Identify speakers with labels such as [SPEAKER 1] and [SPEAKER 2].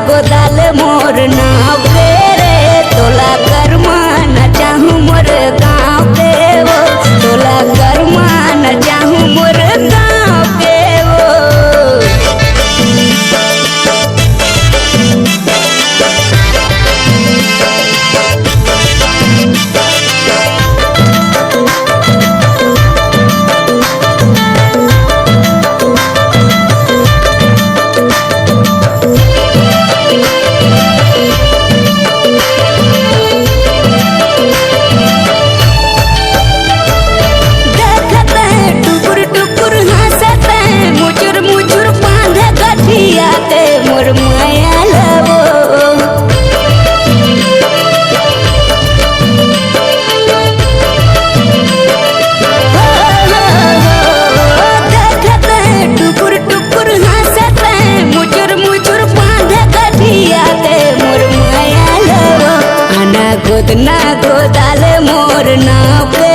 [SPEAKER 1] गोदाल मोर नाव के रे तोला कर्मा न चाहूँ मोर गाँव के वो तोला कर्मा न चाहूँ मोर गाँव के वो। मोर माया लवो देखते टुकुर टुकुर हंसते मुचुर मुचुर बांध कठिया के मोर माया लवो आना गोद ना गोदाल मोर नाव पे